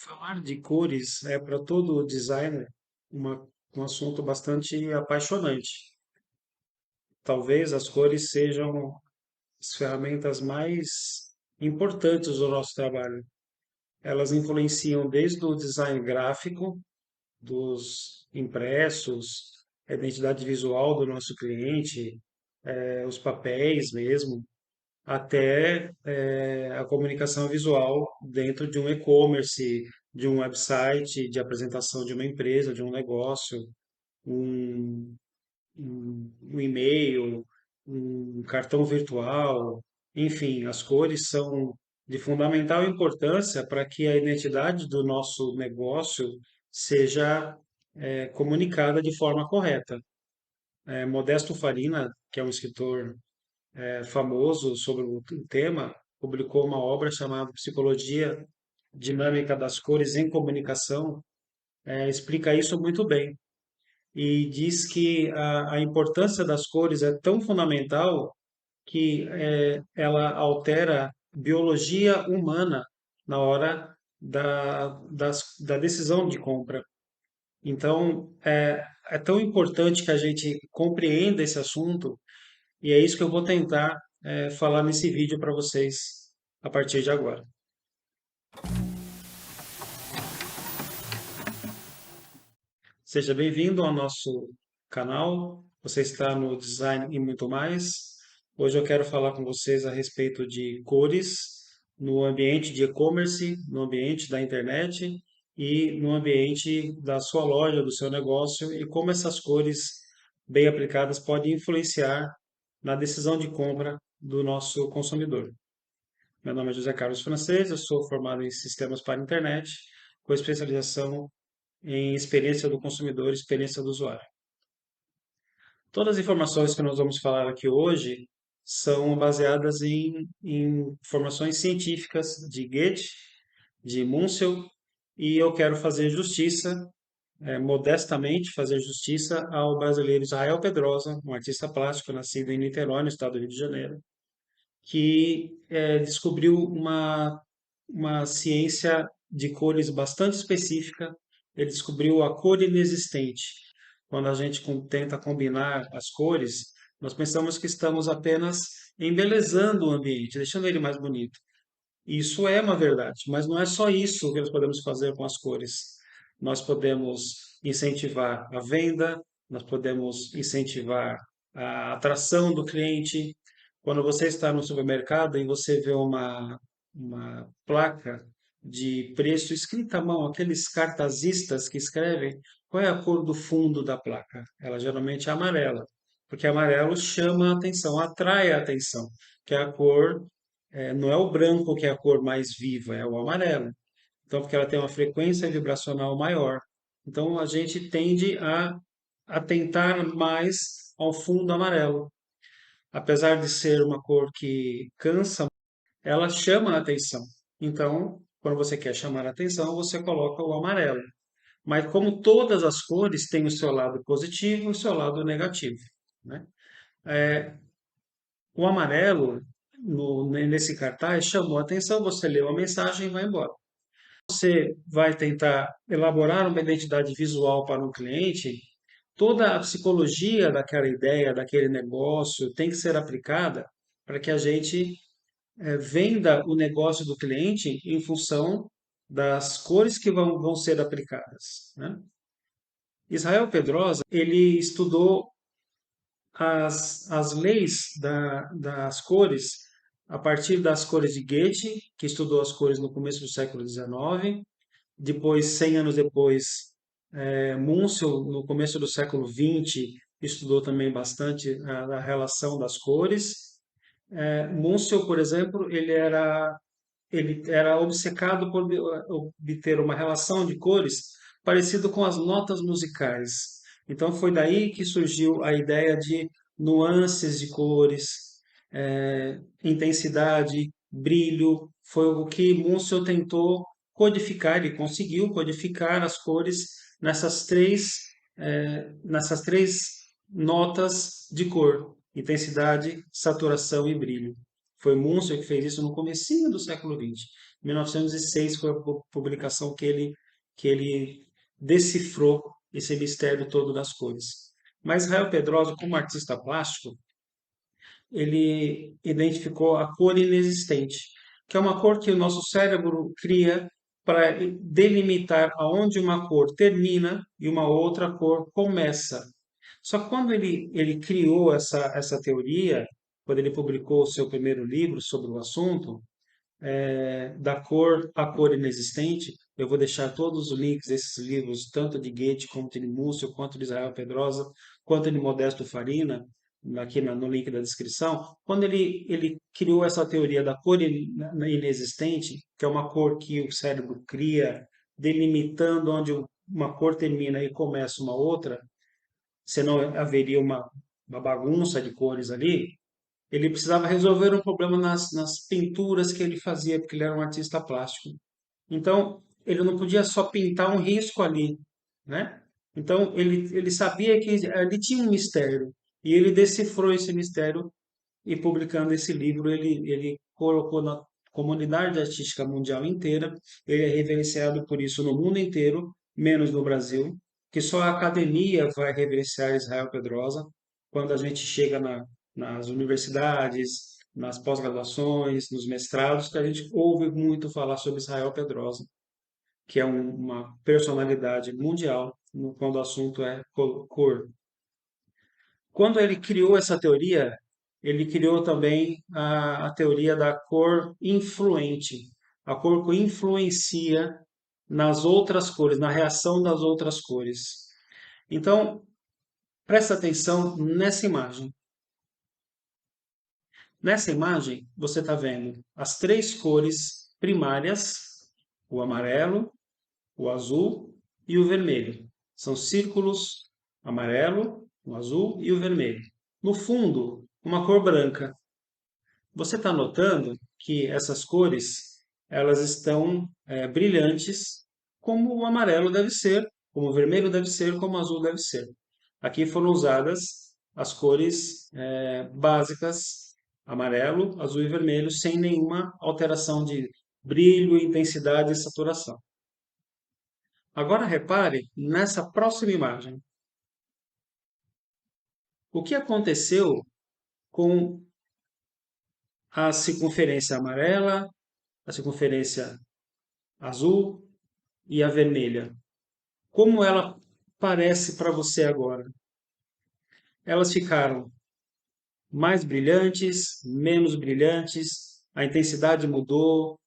Falar de cores é para todo designer um assunto bastante apaixonante. Talvez as cores sejam as ferramentas mais importantes do nosso trabalho. Elas influenciam desde o design gráfico, dos impressos, a identidade visual do nosso cliente, os papéis mesmo, até a comunicação visual dentro de um e-commerce, de um website, de apresentação de uma empresa, de um negócio, um, um e-mail, um cartão virtual, enfim, as cores são de fundamental importância para que a identidade do nosso negócio seja comunicada de forma correta. Modesto Farina, que é um escritor famoso sobre o tema, publicou uma obra chamada Psicologia Dinâmica das Cores em Comunicação, explica isso muito bem. E diz que a importância das cores é tão fundamental que ela altera a biologia humana na hora da decisão de compra. Então, é tão importante que a gente compreenda esse assunto e é isso que eu vou tentar falar nesse vídeo para vocês a partir de agora. Seja bem-vindo ao nosso canal. Você está no Design e muito mais. Hoje eu quero falar com vocês a respeito de cores no ambiente de e-commerce, no ambiente da internet e no ambiente da sua loja, do seu negócio e como essas cores bem aplicadas podem influenciar na decisão de compra do nosso consumidor. Meu nome é José Carlos Francês, eu sou formado em sistemas para a internet, com especialização em experiência do consumidor, experiência do usuário. Todas as informações que nós vamos falar aqui hoje são baseadas em informações científicas de Goethe, de Munsell, e eu quero fazer justiça, modestamente fazer justiça ao brasileiro Israel Pedrosa, um artista plástico nascido em Niterói, no estado do Rio de Janeiro, que descobriu uma ciência de cores bastante específica. Ele descobriu a cor inexistente. Quando a gente tenta combinar as cores, nós pensamos que estamos apenas embelezando o ambiente, deixando ele mais bonito. Isso é uma verdade, mas não é só isso que nós podemos fazer com as cores. Nós podemos incentivar a venda, nós podemos incentivar a atração do cliente. Quando você está no supermercado e você vê uma placa de preço escrita à mão, aqueles cartazistas que escrevem, qual é a cor do fundo da placa? Ela geralmente é amarela, porque amarelo chama a atenção, atrai a atenção, que é a cor não é o branco que é a cor mais viva, é o amarelo. Então, porque ela tem uma frequência vibracional maior. Então, a gente tende a atentar mais ao fundo amarelo. Apesar de ser uma cor que cansa, ela chama a atenção. Então, quando você quer chamar a atenção, você coloca o amarelo. Mas como todas as cores têm o seu lado positivo e o seu lado negativo, né? O amarelo nesse cartaz chamou a atenção, você leu a mensagem e vai embora. Você vai tentar elaborar uma identidade visual para um cliente, toda a psicologia daquela ideia, daquele negócio tem que ser aplicada para que a gente venda o negócio do cliente em função das cores que vão ser aplicadas, né? Israel Pedrosa, ele estudou as leis das cores a partir das cores de Goethe, que estudou as cores no começo do século XIX. Depois, 100 anos depois, Munsell, no começo do século XX, estudou também bastante a relação das cores. Munsell, por exemplo, ele era obcecado por obter uma relação de cores parecido com as notas musicais. Então foi daí que surgiu a ideia de nuances de cores, intensidade, brilho. Foi o que Munsell tentou codificar, ele conseguiu codificar as cores nessas três notas de cor: intensidade, saturação e brilho. Foi Munsell que fez isso no comecinho do século XX. 1906 foi a publicação que ele decifrou esse mistério todo das cores. Mas Israel Pedrosa, como artista plástico, ele identificou a cor inexistente, que é uma cor que o nosso cérebro cria para delimitar aonde uma cor termina e uma outra cor começa. Só que quando ele criou essa teoria, quando ele publicou o seu primeiro livro sobre o assunto, da cor à cor inexistente. Eu vou deixar todos os links desses livros, tanto de Goethe, quanto de Múcio, quanto de Israel Pedrosa, quanto de Modesto Farina, aqui no link da descrição. Quando ele criou essa teoria da cor inexistente, que é uma cor que o cérebro cria, delimitando onde uma cor termina e começa uma outra, senão haveria uma bagunça de cores ali. Ele precisava resolver um problema nas pinturas que ele fazia, porque ele era um artista plástico. Então, ele não podia só pintar um risco ali, né? Então, ele sabia que ali tinha um mistério. E ele decifrou esse mistério e, publicando esse livro, ele colocou na comunidade artística mundial inteira. Ele é reverenciado por isso no mundo inteiro, menos no Brasil, que só a academia vai reverenciar Israel Pedrosa quando a gente chega nas universidades, nas pós-graduações, nos mestrados, que a gente ouve muito falar sobre Israel Pedrosa, que é uma personalidade mundial quando o assunto é cor. Quando ele criou essa teoria, ele criou também a teoria da cor influente, a cor que influencia nas outras cores, na reação das outras cores. Então, presta atenção nessa imagem. Nessa imagem, você está vendo as três cores primárias, o amarelo, o azul e o vermelho. São círculos amarelo, o azul e o vermelho. No fundo, uma cor branca. Você está notando que essas cores elas estão brilhantes, como o amarelo deve ser, como o vermelho deve ser, como o azul deve ser. Aqui foram usadas as cores básicas, amarelo, azul e vermelho, sem nenhuma alteração de brilho, intensidade e saturação. Agora repare nessa próxima imagem. O que aconteceu com a circunferência amarela, a circunferência azul e a vermelha? Como ela parece para você agora? Elas ficaram mais brilhantes, menos brilhantes, a intensidade mudou.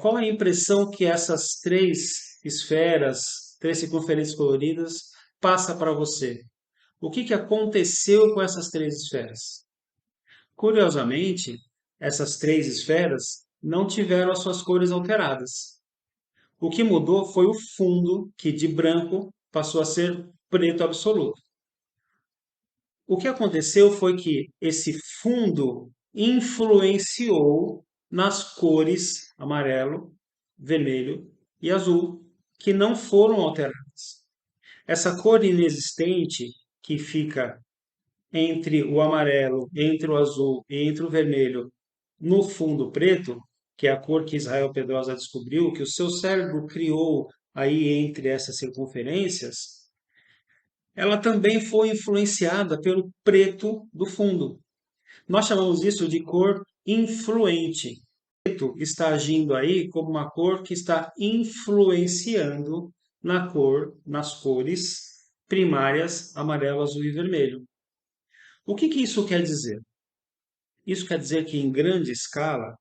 Qual é a impressão que essas três esferas, três circunferências coloridas, passa para você? O que aconteceu com essas três esferas? Curiosamente, essas três esferas não tiveram as suas cores alteradas. O que mudou foi o fundo, que de branco passou a ser preto absoluto. O que aconteceu foi que esse fundo influenciou nas cores amarelo, vermelho e azul, que não foram alteradas. Essa cor inexistente que fica entre o amarelo, entre o azul e entre o vermelho no fundo preto, que é a cor que Israel Pedrosa descobriu, que o seu cérebro criou aí entre essas circunferências, ela também foi influenciada pelo preto do fundo. Nós chamamos isso de cor influente. O preto está agindo aí como uma cor que está influenciando na cor, nas cores primárias amarelo, azul e vermelho. O que isso quer dizer? Isso quer dizer que em grande escala,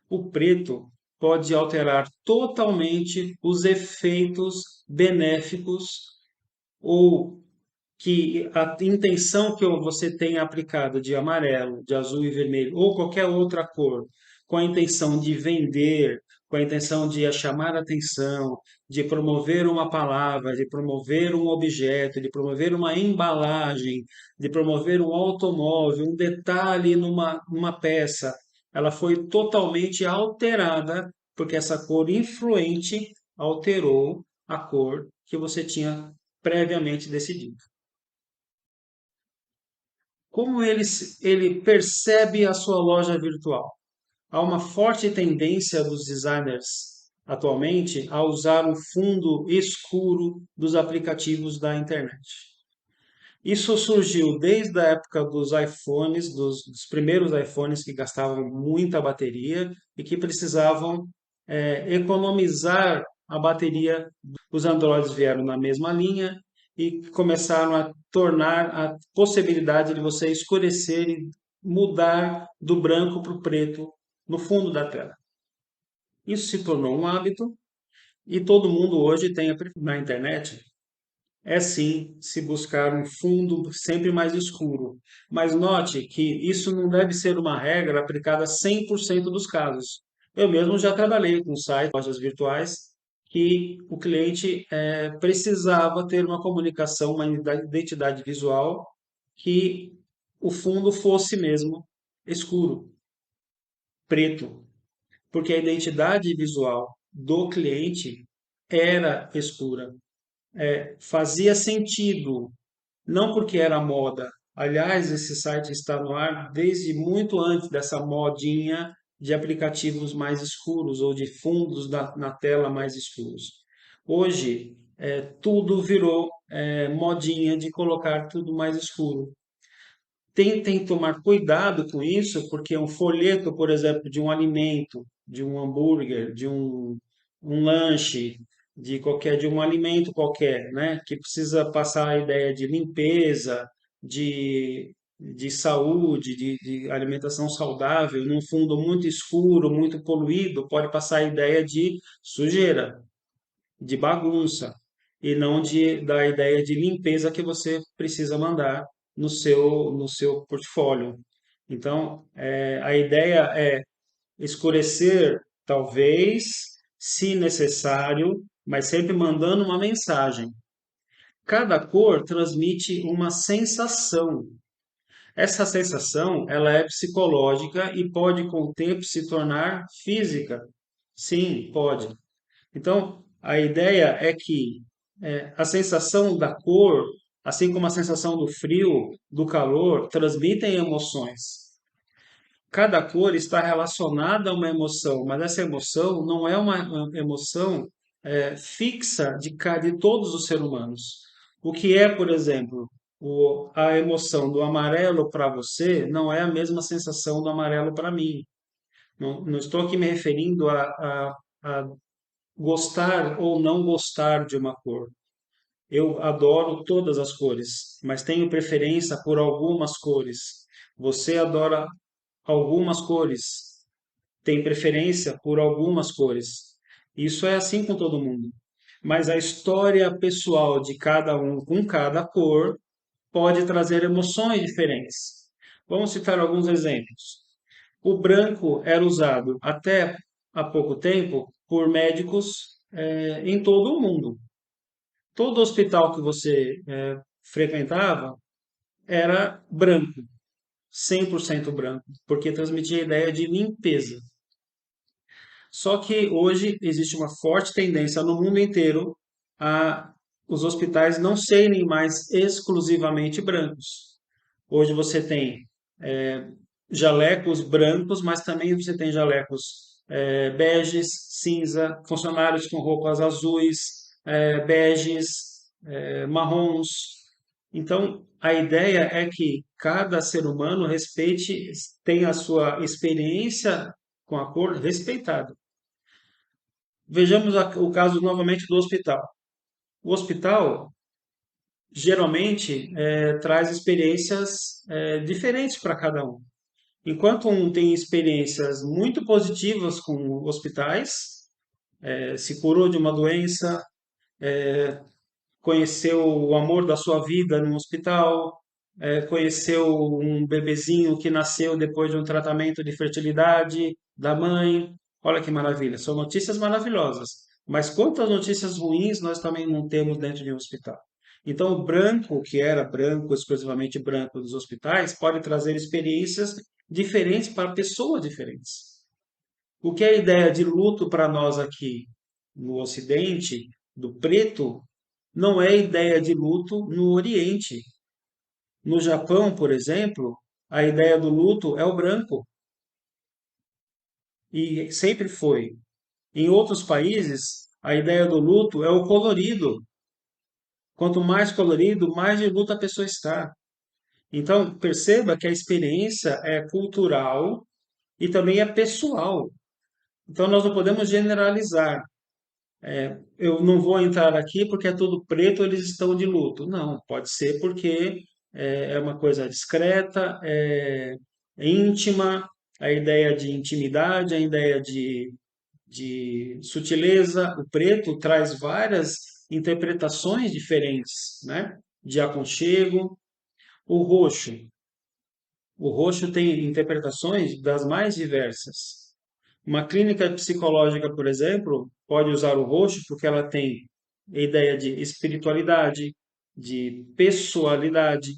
o preto pode alterar totalmente os efeitos benéficos ou que a intenção que você tenha aplicado de amarelo, de azul e vermelho, ou qualquer outra cor, com a intenção de vender, com a intenção de chamar atenção, de promover uma palavra, de promover um objeto, de promover uma embalagem, de promover um automóvel, um detalhe numa peça, ela foi totalmente alterada porque essa cor influente alterou a cor que você tinha previamente decidido. Como ele percebe a sua loja virtual? Há uma forte tendência dos designers atualmente a usar o fundo escuro dos aplicativos da internet. Isso surgiu desde a época dos iPhones, dos primeiros iPhones que gastavam muita bateria e que precisavam economizar a bateria. Os Androids vieram na mesma linha e começaram a tornar a possibilidade de você escurecer e mudar do branco para o preto no fundo da tela. Isso se tornou um hábito e todo mundo hoje tem na internet é sim se buscar um fundo sempre mais escuro. Mas note que isso não deve ser uma regra aplicada a 100% dos casos. Eu mesmo já trabalhei com sites, lojas virtuais, que o cliente precisava ter uma comunicação, uma identidade visual, que o fundo fosse mesmo escuro, preto, porque a identidade visual do cliente era escura. Fazia sentido, não porque era moda. Aliás, esse site está no ar desde muito antes dessa modinha de aplicativos mais escuros ou de fundos na tela mais escuros. Hoje, tudo virou modinha de colocar tudo mais escuro. Tentem tomar cuidado com isso, porque um folheto, por exemplo, de um alimento, de um hambúrguer, um lanche, de um alimento qualquer, né, que precisa passar a ideia de limpeza, de saúde, de alimentação saudável, num fundo muito escuro, muito poluído, pode passar a ideia de sujeira, de bagunça e não da ideia de limpeza que você precisa mandar no seu portfólio. Então, a ideia é escurecer, talvez, se necessário, mas sempre mandando uma mensagem. Cada cor transmite uma sensação. Essa sensação, ela é psicológica e pode, com o tempo, se tornar física. Sim, pode. Então, a ideia é que a sensação da cor, assim como a sensação do frio, do calor, transmitem emoções. Cada cor está relacionada a uma emoção, mas essa emoção não é uma emoção fixa de todos os seres humanos. O que é, por exemplo, a emoção do amarelo para você não é a mesma sensação do amarelo para mim. Não, não estou aqui me referindo a gostar ou não gostar de uma cor. Eu adoro todas as cores, mas tenho preferência por algumas cores. Você adora algumas cores, tem preferência por algumas cores. Isso é assim com todo mundo. Mas a história pessoal de cada um com cada cor pode trazer emoções diferentes. Vamos citar alguns exemplos. O branco era usado até há pouco tempo por médicos em todo o mundo. Todo hospital que você frequentava era branco, 100% branco, porque transmitia a ideia de limpeza. Só que hoje existe uma forte tendência no mundo inteiro a os hospitais não serem mais exclusivamente brancos. Hoje você tem jalecos brancos, mas também você tem jalecos beges, cinza, funcionários com roupas azuis, beges, marrons. Então, a ideia é que cada ser humano respeite, tenha a sua experiência com a cor respeitada. Vejamos o caso novamente do hospital. O hospital geralmente traz experiências diferentes para cada um. Enquanto um tem experiências muito positivas com hospitais, se curou de uma doença, conheceu o amor da sua vida no hospital, conheceu um bebezinho que nasceu depois de um tratamento de fertilidade da mãe. Olha que maravilha, são notícias maravilhosas. Mas quantas notícias ruins nós também não temos dentro de um hospital? Então, o branco, que era branco, exclusivamente branco dos hospitais, pode trazer experiências diferentes para pessoas diferentes. O que é a ideia de luto para nós aqui no Ocidente, do preto, não é ideia de luto no Oriente. No Japão, por exemplo, a ideia do luto é o branco. e sempre foi. Em outros países, a ideia do luto é o colorido. Quanto mais colorido, mais de luto a pessoa está. Então, perceba que a experiência é cultural e também é pessoal. Então, nós não podemos generalizar. Eu não vou entrar aqui porque é tudo preto, eles estão de luto. Não, pode ser porque é uma coisa discreta, é íntima, a ideia de intimidade, a ideia de sutileza. O preto traz várias interpretações diferentes, né? De aconchego. O roxo. O roxo tem interpretações das mais diversas. Uma clínica psicológica, por exemplo, pode usar o roxo porque ela tem a ideia de espiritualidade, de pessoalidade,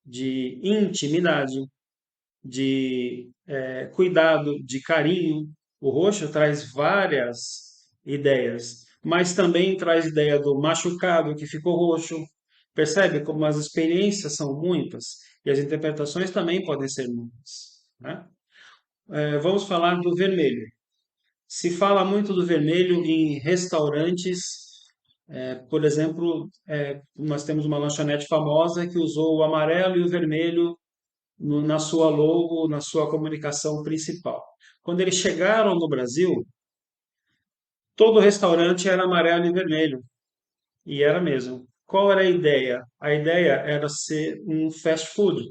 de intimidade, de cuidado, de carinho. O roxo traz várias ideias, mas também traz ideia do machucado que ficou roxo. Percebe como as experiências são muitas e as interpretações também podem ser muitas, né? Vamos falar do vermelho. Se fala muito do vermelho em restaurantes, por exemplo, nós temos uma lanchonete famosa que usou o amarelo e o vermelho na sua logo, na sua comunicação principal. Quando eles chegaram no Brasil, todo restaurante era amarelo e vermelho, e era mesmo. Qual era a ideia? A ideia era ser um fast food,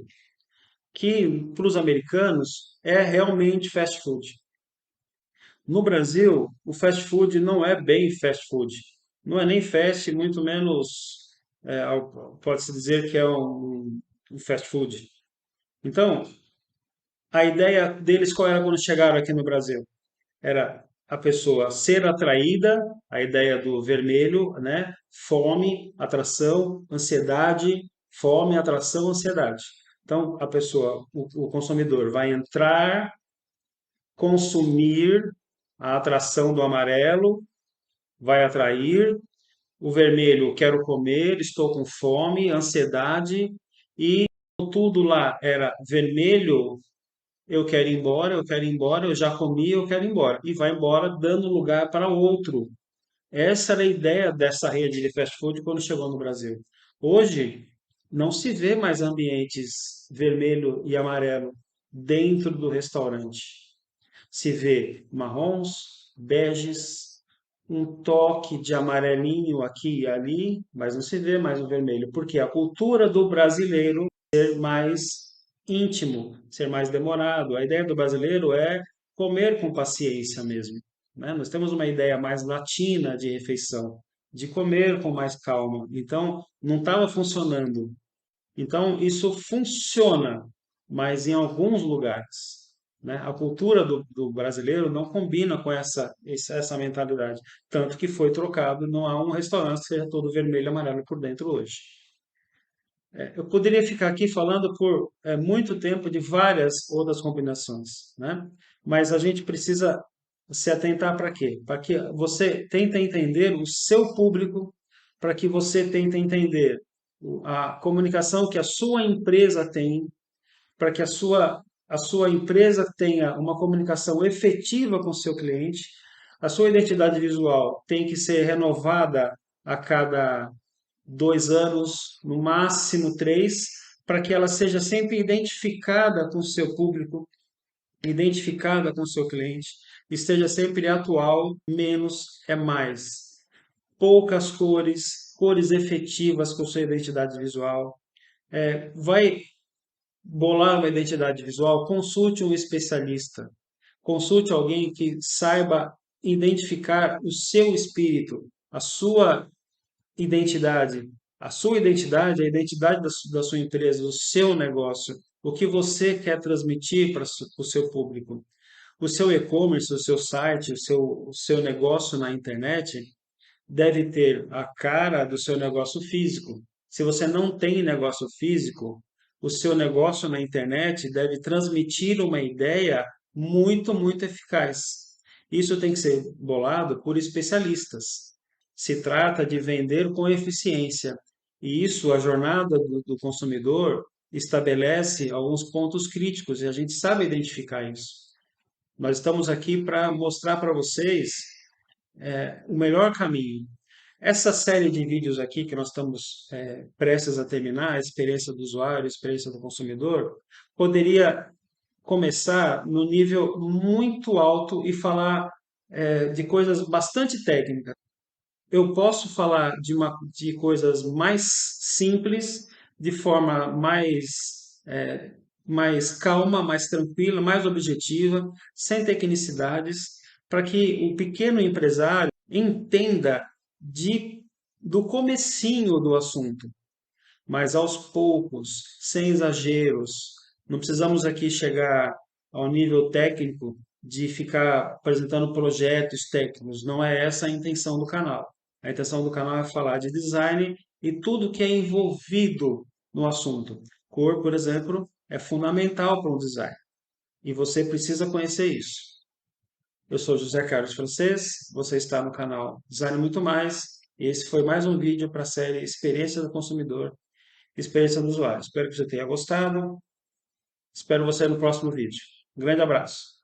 que para os americanos é realmente fast food. No Brasil, o fast food não é bem fast food. Não é nem fast, muito menos pode-se dizer que é um fast food. Então, a ideia deles qual era quando chegaram aqui no Brasil? Era a pessoa ser atraída, a ideia do vermelho, né? Fome, atração, ansiedade, fome, atração, ansiedade. Então, a pessoa, o consumidor vai entrar, consumir a atração do amarelo, vai atrair, o vermelho, quero comer, estou com fome, ansiedade, e tudo lá era vermelho, eu quero ir embora, eu quero ir embora, eu já comi, eu quero ir embora. E vai embora dando lugar para outro. Essa era a ideia dessa rede de fast food quando chegou no Brasil. Hoje, não se vê mais ambientes vermelho e amarelo dentro do restaurante. Se vê marrons, beges, um toque de amarelinho aqui e ali, mas não se vê mais o vermelho, porque a cultura do brasileiro ser mais íntimo, ser mais demorado. A ideia do brasileiro é comer com paciência mesmo, né? Nós temos uma ideia mais latina de refeição, de comer com mais calma. Então, não estava funcionando. Então, isso funciona, mas em alguns lugares, né? A cultura do brasileiro não combina com essa mentalidade. Tanto que foi trocado, não há um restaurante que seja todo vermelho e amarelo por dentro hoje. Eu poderia ficar aqui falando por muito tempo de várias outras combinações, né? Mas a gente precisa se atentar para quê? Para que você tente entender o seu público, para que você tente entender a comunicação que a sua empresa tem, para que a sua empresa tenha uma comunicação efetiva com o seu cliente. A sua identidade visual tem que ser renovada a cada 2 anos, no máximo 3, para que ela seja sempre identificada com o seu público, identificada com o seu cliente, esteja sempre atual, menos é mais. Poucas cores, cores efetivas com sua identidade visual. Vai bolar uma identidade visual, consulte um especialista, consulte alguém que saiba identificar o seu espírito, a sua identidade. A sua identidade, a identidade da sua empresa, do seu negócio, o que você quer transmitir para o seu público. O seu e-commerce, o seu site, o seu negócio na internet deve ter a cara do seu negócio físico. Se você não tem negócio físico, o seu negócio na internet deve transmitir uma ideia muito, muito eficaz. Isso tem que ser bolado por especialistas. Se trata de vender com eficiência. E isso, a jornada do consumidor estabelece alguns pontos críticos e a gente sabe identificar isso. Nós estamos aqui para mostrar para vocês o melhor caminho. Essa série de vídeos aqui que nós estamos prestes a terminar, a experiência do usuário, a experiência do consumidor, poderia começar no nível muito alto e falar de coisas bastante técnicas. Eu posso falar de coisas mais simples, de forma mais calma, mais tranquila, mais objetiva, sem tecnicidades, para que o pequeno empresário entenda do comecinho do assunto, mas aos poucos, sem exageros. Não precisamos aqui chegar ao nível técnico de ficar apresentando projetos técnicos. Não é essa a intenção do canal. A intenção do canal é falar de design e tudo que é envolvido no assunto. Cor, por exemplo, é fundamental para um design e você precisa conhecer isso. Eu sou José Carlos Francês, você está no canal Design Muito Mais. E esse foi mais um vídeo para a série Experiência do Consumidor, Experiência do Usuário. Espero que você tenha gostado. Espero você no próximo vídeo. Um grande abraço.